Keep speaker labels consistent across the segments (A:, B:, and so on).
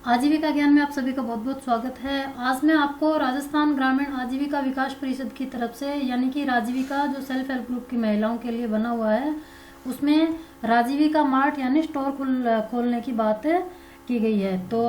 A: आजीविका ज्ञान में आप सभी का बहुत बहुत स्वागत है। आज मैं आपको राजस्थान ग्रामीण आजीविका विकास परिषद की तरफ से यानी कि राजीविका जो सेल्फ हेल्प ग्रुप की महिलाओं के लिए बना हुआ है, उसमें राजीविका मार्ट यानी स्टोर खोलने की बात की गई है। तो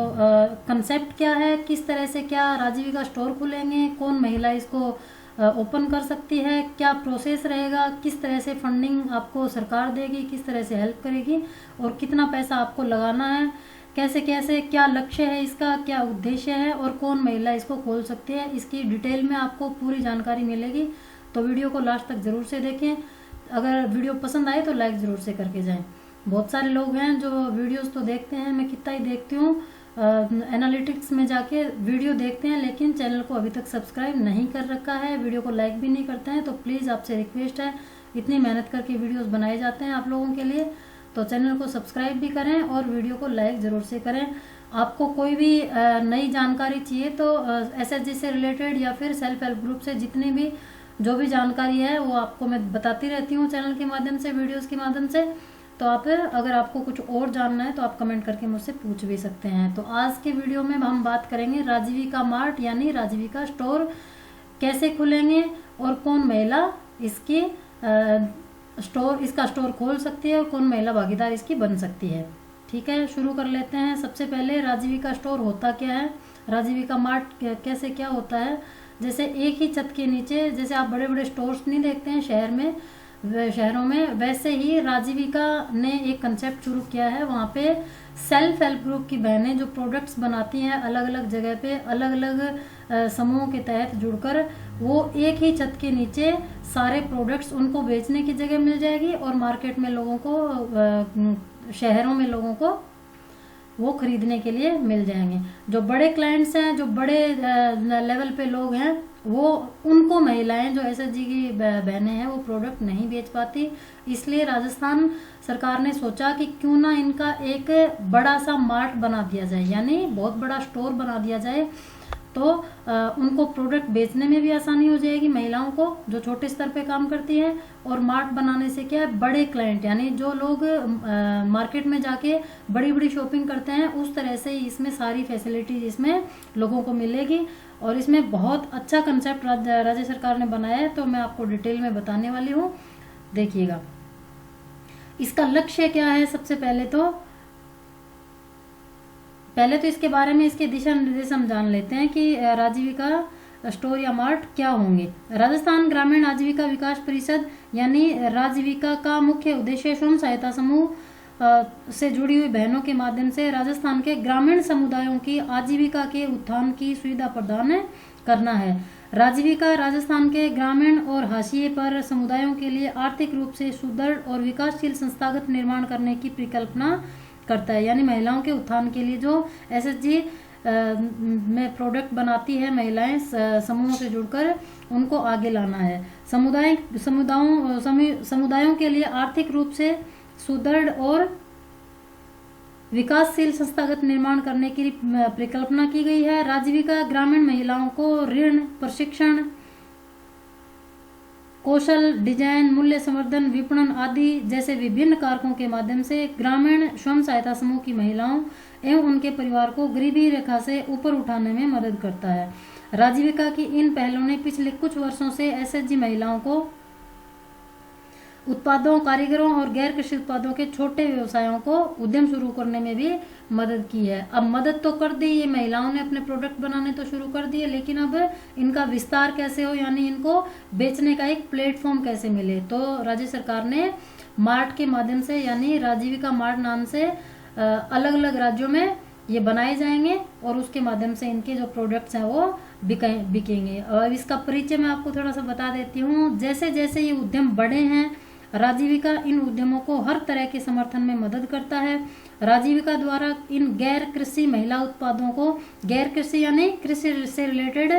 A: कंसेप्ट क्या है, किस तरह से क्या राजीविका स्टोर खुलेंगे, कौन महिला इसको ओपन कर सकती है, क्या प्रोसेस रहेगा, किस तरह से फंडिंग आपको सरकार देगी, किस तरह से हेल्प करेगी और कितना पैसा आपको लगाना है, कैसे कैसे क्या लक्ष्य है इसका, क्या उद्देश्य है और कौन महिला इसको खोल सकती है, इसकी डिटेल में आपको पूरी जानकारी मिलेगी। तो वीडियो को लास्ट तक जरूर से देखें। अगर वीडियो पसंद आए तो लाइक जरूर से करके जाएं। बहुत सारे लोग हैं जो वीडियोस तो देखते हैं, मैं कितना ही देखती हूँ, एनालिटिक्स में जाके वीडियो देखते हैं लेकिन चैनल को अभी तक सब्सक्राइब नहीं कर रखा है, वीडियो को लाइक भी नहीं करते हैं। तो प्लीज़ आपसे रिक्वेस्ट है, इतनी मेहनत करके वीडियोस बनाए जाते हैं आप लोगों के लिए, तो चैनल को सब्सक्राइब भी करें और वीडियो को लाइक ज़रूर से करें। आपको कोई भी नई जानकारी चाहिए तो एसएचजी से रिलेटेड या फिर सेल्फ हेल्प ग्रुप से जितनी भी जो भी जानकारी है वो आपको मैं बताती रहती हूँ चैनल के माध्यम से, वीडियोस के माध्यम से। तो आप अगर आपको कुछ और जानना है तो आप कमेंट करके मुझसे पूछ भी सकते हैं। तो आज के वीडियो में हम बात करेंगे राजीविका मार्ट यानी राजीविका स्टोर कैसे खुलेंगे और कौन महिला इसकी इसका स्टोर खोल सकती है और कौन महिला भागीदार इसकी बन सकती है। ठीक है, शुरू कर लेते हैं। सबसे पहले राजीविका स्टोर होता क्या है, राजीविका मार्ट कैसे क्या होता है। जैसे एक ही छत के नीचे, जैसे आप बड़े बड़े स्टोर्स नहीं देखते हैं शहरों में, वैसे ही राजीविका ने एक कंसेप्ट शुरू किया है। वहाँ पे सेल्फ हेल्प ग्रुप की बहनें जो प्रोडक्ट्स बनाती हैं अलग अलग जगह पे, अलग अलग समूहों के तहत जुड़कर, वो एक ही छत के नीचे सारे प्रोडक्ट्स उनको बेचने की जगह मिल जाएगी और मार्केट में लोगों को, शहरों में लोगों को वो खरीदने के लिए मिल जाएंगे। जो बड़े क्लाइंट्स हैं, जो बड़े लेवल पे लोग हैं, वो उनको महिलाएं जो एसएचजी की बहनें हैं वो प्रोडक्ट नहीं बेच पाती। इसलिए राजस्थान सरकार ने सोचा कि क्यों ना इनका एक बड़ा सा मार्ट बना दिया जाए, यानी बहुत बड़ा स्टोर बना दिया जाए। तो उनको प्रोडक्ट बेचने में भी आसानी हो जाएगी महिलाओं को जो छोटे स्तर पे काम करती हैं। और मार्ट बनाने से क्या है, बड़े क्लाइंट यानी जो लोग मार्केट में जाके बड़ी बड़ी शॉपिंग करते हैं, उस तरह से इसमें सारी फैसिलिटीज इसमें लोगों को मिलेगी। और इसमें बहुत अच्छा कंसेप्ट राज्य सरकार ने बनाया है, तो मैं आपको डिटेल में बताने वाली हूँ, देखिएगा। इसका लक्ष्य क्या है, सबसे पहले तो इसके बारे में, इसके दिशा निर्देश हम जान लेते हैं कि राजीविका स्टोर या मार्ट क्या होंगे। राजस्थान ग्रामीण आजीविका विकास परिषद यानी राजीविका का मुख्य उद्देश्य स्वयं सहायता समूह से जुड़ी हुई बहनों के माध्यम से राजस्थान के ग्रामीण समुदायों की आजीविका के उत्थान की सुविधा प्रदान करना है। राजीविका राजस्थान के ग्रामीण और हाशिए पर समुदायों के लिए आर्थिक रूप से सुदृढ़ और विकासशील संस्थागत निर्माण करने की परिकल्पना करता है। यानी महिलाओं के उत्थान के लिए जो एसएचजी में प्रोडक्ट बनाती है महिलाएं समूहों से जुड़कर, उनको आगे लाना है। समुदायों के लिए आर्थिक रूप से सुदृढ़ और विकासशील संस्थागत निर्माण करने की परिकल्पना की गई है। राजीविका ग्रामीण महिलाओं को ऋण, प्रशिक्षण, कौशल, डिजाइन, मूल्य संवर्धन, विपणन आदि जैसे विभिन्न कारकों के माध्यम से ग्रामीण स्वयं सहायता समूह की महिलाओं एवं उनके परिवार को गरीबी रेखा से ऊपर उठाने में मदद करता है। राजीविका की इन पहलों ने पिछले कुछ वर्षों से एसएचजी महिलाओं को उत्पादों, कारीगरों और गैर कृषि उत्पादों के छोटे व्यवसायों को उद्यम शुरू करने में भी मदद की है। अब मदद तो कर दी, ये महिलाओं ने अपने प्रोडक्ट बनाने तो शुरू कर दिए, लेकिन अब इनका विस्तार कैसे हो, यानी इनको बेचने का एक प्लेटफॉर्म कैसे मिले। तो राज्य सरकार ने मार्ट के माध्यम से, यानी राजीविका मार्ट नाम से अलग अलग राज्यों में ये बनाए जाएंगे और उसके माध्यम से इनके जो प्रोडक्ट्स हैं वो बिकेंगे। और इसका परिचय मैं आपको थोड़ा सा बता देती हूँ। जैसे जैसे ये उद्यम बढ़े हैं, राजीविका इन उद्यमों को हर तरह के समर्थन में मदद करता है। राजीविका द्वारा इन गैर कृषि महिला उत्पादों को, गैर कृषि यानी कृषि से रिलेटेड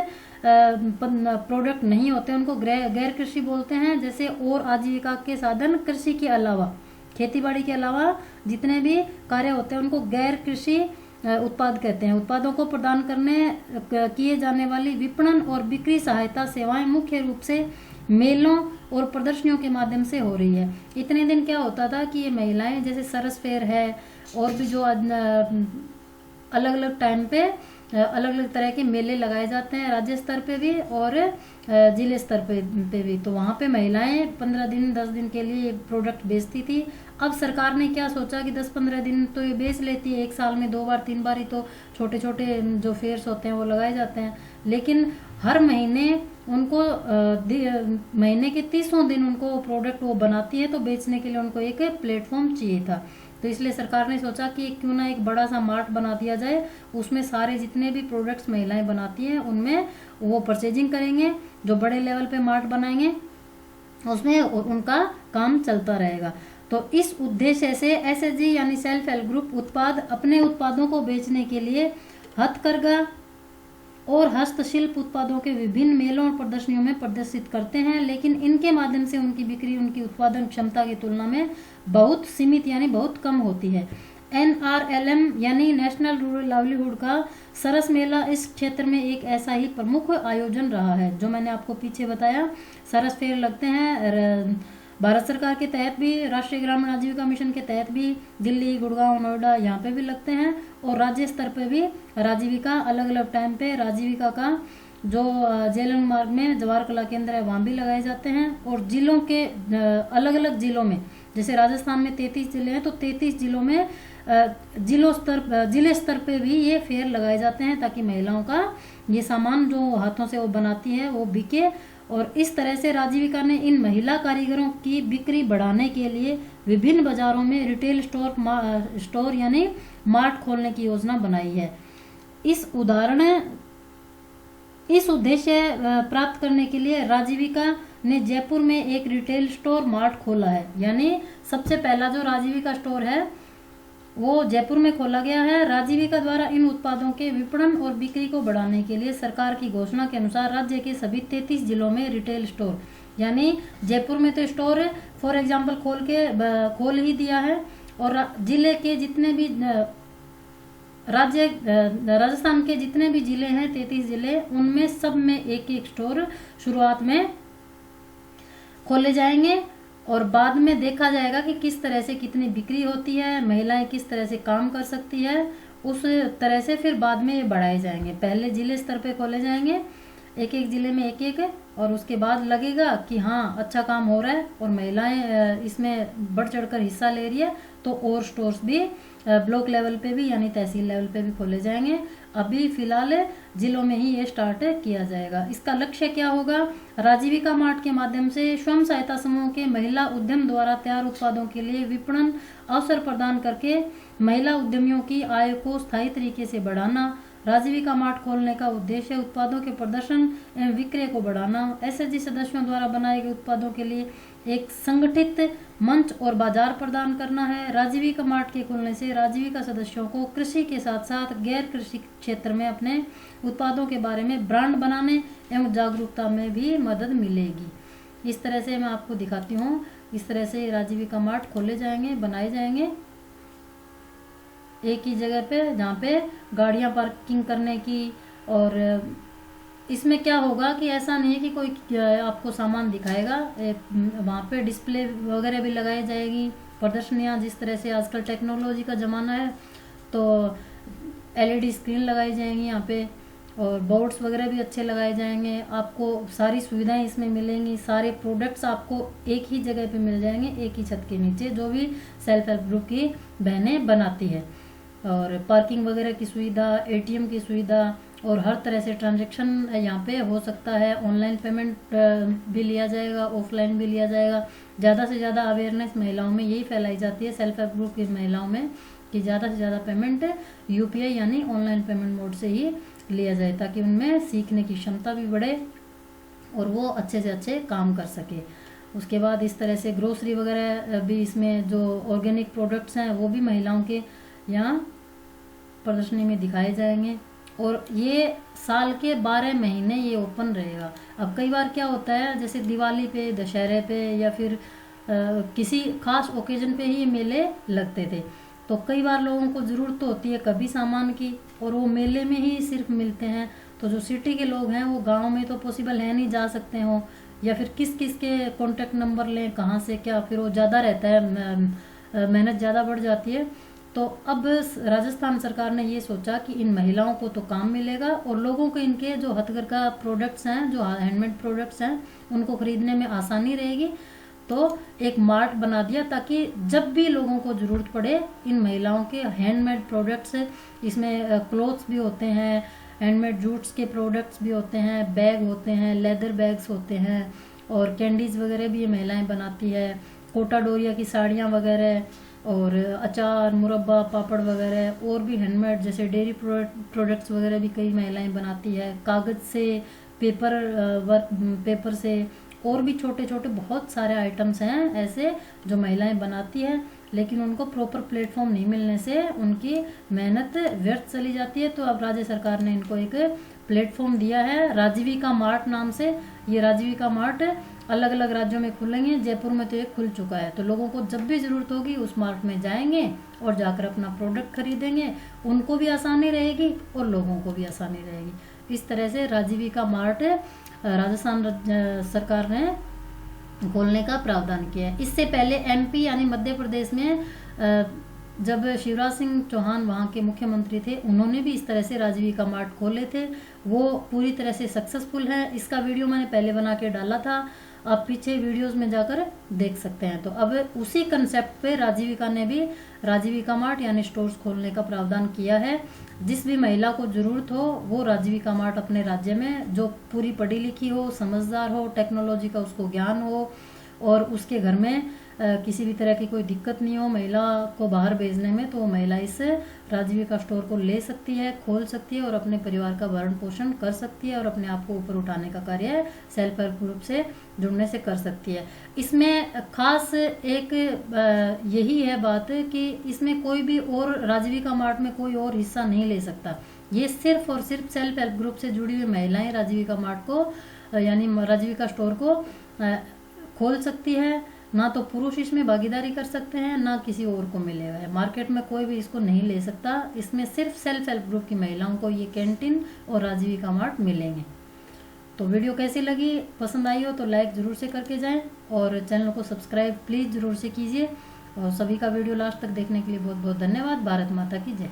A: प्रोडक्ट नहीं होते, उनको गैर कृषि बोलते हैं। जैसे और आजीविका के साधन कृषि के अलावा, खेतीबाड़ी के अलावा जितने भी कार्य होते हैं उनको गैर कृषि उत्पाद कहते हैं। उत्पादों को प्रदान करने किए जाने वाली विपणन और बिक्री सहायता सेवाएं मुख्य रूप से मेलों और प्रदर्शनियों के माध्यम से हो रही है। इतने दिन क्या होता था कि ये महिलाएं, जैसे सरस फेयर है और भी जो अलग अलग टाइम पे अलग अलग तरह के मेले लगाए जाते हैं, राज्य स्तर पे भी और जिले स्तर पे भी। तो वहाँ पे महिलाएं 15 दिन 10 दिन के लिए प्रोडक्ट बेचती थी। अब सरकार ने क्या सोचा कि 10-15 दिन तो ये बेच लेती है, एक साल में 2 बार 3 बार ही तो छोटे छोटे जो फेयर्स होते हैं वो लगाए जाते हैं, लेकिन हर महीने उनको महीने के 30 दिन उनको प्रोडक्ट वो बनाती है, तो बेचने के लिए उनको एक प्लेटफॉर्म चाहिए था। तो इसलिए सरकार ने सोचा कि क्यों ना एक बड़ा सा मार्ट बना दिया जाए, उसमें सारे जितने भी प्रोडक्ट्स महिलाएं बनाती हैं उनमें वो परचेजिंग करेंगे, जो बड़े लेवल पे मार्ट बनाएंगे उसमें उनका काम चलता रहेगा। तो इस उद्देश्य से एसएचजी यानी सेल्फ हेल्प ग्रुप उत्पाद अपने उत्पादों को बेचने के लिए हथकरघा और हस्तशिल्प उत्पादों के विभिन्न मेलों और प्रदर्शनियों में प्रदर्शित करते हैं, लेकिन इनके माध्यम से उनकी बिक्री उनकी उत्पादन क्षमता की तुलना में बहुत सीमित यानी बहुत कम होती है। NRLM यानी नेशनल रूरल लाइवलीहुड का सरस मेला इस क्षेत्र में एक ऐसा ही प्रमुख आयोजन रहा है। जो मैंने आपको पीछे बताया, सरस फेयर लगते हैं भारत सरकार के तहत भी, राष्ट्रीय ग्रामीण आजीविका मिशन के तहत भी, दिल्ली, गुड़गांव, नोएडा यहाँ पे भी लगते हैं, और राज्य स्तर पे भी राजीविका अलग अलग टाइम पे राजीविका का जो जेलंग मार्ग में जवाहर कला केंद्र है वहाँ भी लगाए जाते हैं। और जिलों के अलग अलग जिलों में, जैसे राजस्थान में 33 जिले हैं, तो 33 जिलों में जिले स्तर पे भी ये फेयर लगाए जाते हैं, ताकि महिलाओं का ये सामान जो हाथों से वो बनाती है वो बिके। और इस तरह से राजीविका ने इन महिला कारीगरों की बिक्री बढ़ाने के लिए विभिन्न बाजारों में रिटेल स्टोर यानी मार्ट खोलने की योजना बनाई है। इस उद्देश्य प्राप्त करने के लिए राजीविका ने जयपुर में एक रिटेल स्टोर मार्ट खोला है। यानी सबसे पहला जो राजीविका स्टोर है वो जयपुर में खोला गया है। राजीविका द्वारा इन उत्पादों के विपणन और बिक्री को बढ़ाने के लिए सरकार की घोषणा के अनुसार राज्य के सभी 33 जिलों में रिटेल स्टोर, यानी जयपुर में तो स्टोर फॉर एग्जांपल खोल ही दिया है, और जिले के जितने भी राजस्थान के जितने भी जिले हैं 33 जिले, उनमें सब में एक एक स्टोर शुरुआत में खोले जाएंगे, और बाद में देखा जाएगा कि किस तरह से कितनी बिक्री होती है, महिलाएं किस तरह से काम कर सकती है, उस तरह से फिर बाद में ये बढ़ाए जाएंगे। पहले जिले स्तर पे खोले जाएंगे, एक एक जिले में एक एक, और उसके बाद लगेगा कि हाँ अच्छा काम हो रहा है और महिलाएं इसमें बढ़ चढ़कर हिस्सा ले रही है, तो और स्टोर्स भी ब्लॉक लेवल पे भी यानी तहसील लेवल पे भी खोले जाएंगे। अभी फिलहाल जिलों में ही ये स्टार्ट किया जाएगा। इसका लक्ष्य क्या होगा? राजीविका मार्ट के माध्यम से स्वयं सहायता समूह के महिला उद्यम द्वारा तैयार उत्पादों के लिए विपणन अवसर प्रदान करके महिला उद्यमियों की आय को स्थायी तरीके से बढ़ाना। राजीविका मार्ट खोलने का उद्देश्य उत्पादों के प्रदर्शन एवं विक्रय को बढ़ाना, एसएचजी सदस्यों द्वारा बनाए गए उत्पादों के लिए एक संगठित मंच और बाजार प्रदान करना है। राजीविका मार्ट के खुलने से राजीविका सदस्यों को कृषि के साथ साथ गैर कृषि क्षेत्र में अपने उत्पादों के बारे में ब्रांड बनाने एवं जागरूकता में भी मदद मिलेगी। इस तरह से मैं आपको दिखाती हूँ, इस तरह से राजीविका मार्ट खोले जाएंगे, बनाए जाएंगे एक ही जगह पे, जहाँ पे गाड़ियाँ पार्किंग करने की। और इसमें क्या होगा कि ऐसा नहीं है कि कोई आपको सामान दिखाएगा, वहाँ पे डिस्प्ले वगैरह भी लगाई जाएगी, प्रदर्शनियाँ, जिस तरह से आजकल टेक्नोलॉजी का ज़माना है तो एलईडी स्क्रीन लगाई जाएंगी यहाँ पे, और बोर्ड्स वगैरह भी अच्छे लगाए जाएंगे। आपको सारी सुविधाएं इसमें मिलेंगी, सारे प्रोडक्ट्स आपको एक ही जगह पे मिल जाएंगे, एक ही छत के नीचे, जो भी सेल्फ हेल्प ग्रुप की बहनें बनाती है। और पार्किंग वगैरह की सुविधा, एटीएम की सुविधा, और हर तरह से ट्रांजैक्शन यहाँ पे हो सकता है। ऑनलाइन पेमेंट भी लिया जाएगा, ऑफलाइन भी लिया जाएगा। ज़्यादा से ज़्यादा अवेयरनेस महिलाओं में यही फैलाई जाती है, सेल्फ हेल्प ग्रुप की महिलाओं में, कि ज़्यादा से ज़्यादा पेमेंट यूपीआई यानी ऑनलाइन पेमेंट मोड से ही लिया जाए, ताकि उनमें सीखने की क्षमता भी बढ़े और वो अच्छे से अच्छे काम कर सके। उसके बाद इस तरह से ग्रोसरी वगैरह भी, इसमें जो ऑर्गेनिक प्रोडक्ट्स हैं वो भी महिलाओं के यहाँ प्रदर्शनी में दिखाए जाएंगे। और ये साल के 12 महीने ये ओपन रहेगा। अब कई बार क्या होता है, जैसे दिवाली पे, दशहरे पे, या फिर किसी खास ओकेजन पे ही मेले लगते थे, तो कई बार लोगों को ज़रूरत तो होती है कभी सामान की, और वो मेले में ही सिर्फ मिलते हैं। तो जो सिटी के लोग हैं वो गांव में तो पॉसिबल है नहीं जा सकते हो, या फिर किस किस के कॉन्टेक्ट नंबर लें, कहाँ से क्या, फिर वो ज़्यादा रहता है, मेहनत ज़्यादा बढ़ जाती है। तो तो अब राजस्थान सरकार ने ये सोचा कि इन महिलाओं को तो काम मिलेगा और लोगों को इनके जो हथकरघा प्रोडक्ट्स हैं, जो हैंडमेड प्रोडक्ट्स हैं, उनको खरीदने में आसानी रहेगी। तो एक मार्ट बना दिया ताकि जब भी लोगों को ज़रूरत पड़े इन महिलाओं के हैंडमेड प्रोडक्ट्स, इसमें क्लोथ्स भी होते हैं, हैंडमेड जूट्स के प्रोडक्ट्स भी होते हैं, बैग होते हैं, लेदर बैग्स होते हैं, और कैंडीज़ वगैरह भी ये महिलाएं बनाती है, कोटा डोरिया की साड़ियाँ वगैरह, और अचार, मुरब्बा, पापड़ वगैरह, और भी हैंडमेड जैसे डेयरी प्रोडक्ट्स वगैरह भी कई महिलाएं बनाती है, कागज़ से, पेपर से, और भी छोटे छोटे बहुत सारे आइटम्स हैं ऐसे जो महिलाएं बनाती हैं, लेकिन उनको प्रॉपर प्लेटफॉर्म नहीं मिलने से उनकी मेहनत व्यर्थ चली जाती है। तो अब राज्य सरकार ने इनको एक प्लेटफॉर्म दिया है राजीविका मार्ट नाम से। ये राजीविका मार्ट अलग अलग राज्यों में खुलेंगे, जयपुर में तो एक खुल चुका है। तो लोगों को जब भी ज़रूरत होगी उस मार्ट में जाएंगे और जाकर अपना प्रोडक्ट खरीदेंगे, उनको भी आसानी रहेगी और लोगों को भी आसानी रहेगी। इस तरह से राजीविका मार्ट राजस्थान सरकार ने खोलने का प्रावधान किया है। इससे पहले एमपी यानी मध्य प्रदेश में जब शिवराज सिंह चौहान वहाँ के मुख्यमंत्री थे, उन्होंने भी इस तरह से राजीविका मार्ट खोले थे, वो पूरी तरह से सक्सेसफुल है। इसका वीडियो मैंने पहले बना के डाला था, आप पीछे वीडियोस में जाकर देख सकते हैं। तो अब उसी कंसेप्ट पे राजीविका ने भी राजीविका मार्ट यानी स्टोर्स खोलने का प्रावधान किया है। जिस भी महिला को जरूरत हो वो राजीविका मार्ट अपने राज्य में, जो पूरी पढ़ी लिखी हो, समझदार हो, टेक्नोलॉजी का उसको ज्ञान हो, और उसके घर में किसी भी तरह की कोई दिक्कत नहीं हो महिला को बाहर भेजने में, तो वो महिला इस राजीविका स्टोर को ले सकती है, खोल सकती है और अपने परिवार का भरण पोषण कर सकती है और अपने आप को ऊपर उठाने का कार्य सेल्फ हेल्प ग्रुप से जुड़ने से कर सकती है। इसमें खास एक यही है बात कि इसमें कोई भी और राजीविका मार्ट में कोई और हिस्सा नहीं ले सकता। ये सिर्फ और सिर्फ सेल्फ हेल्प ग्रुप से जुड़ी हुई महिलाएं राजीविका मार्ट को यानी राजीविका स्टोर को खोल सकती है। ना तो पुरुष इसमें भागीदारी कर सकते हैं, ना किसी और को मिलेगा है। मार्केट में कोई भी इसको नहीं ले सकता। इसमें सिर्फ सेल्फ हेल्प ग्रुप की महिलाओं को ये कैंटीन और राजीविका मार्ट मिलेंगे। तो वीडियो कैसी लगी, पसंद आई हो तो लाइक ज़रूर से करके जाएं और चैनल को सब्सक्राइब प्लीज़ ज़रूर से कीजिए। और सभी का वीडियो लास्ट तक देखने के लिए बहुत बहुत धन्यवाद। भारत माता की जय।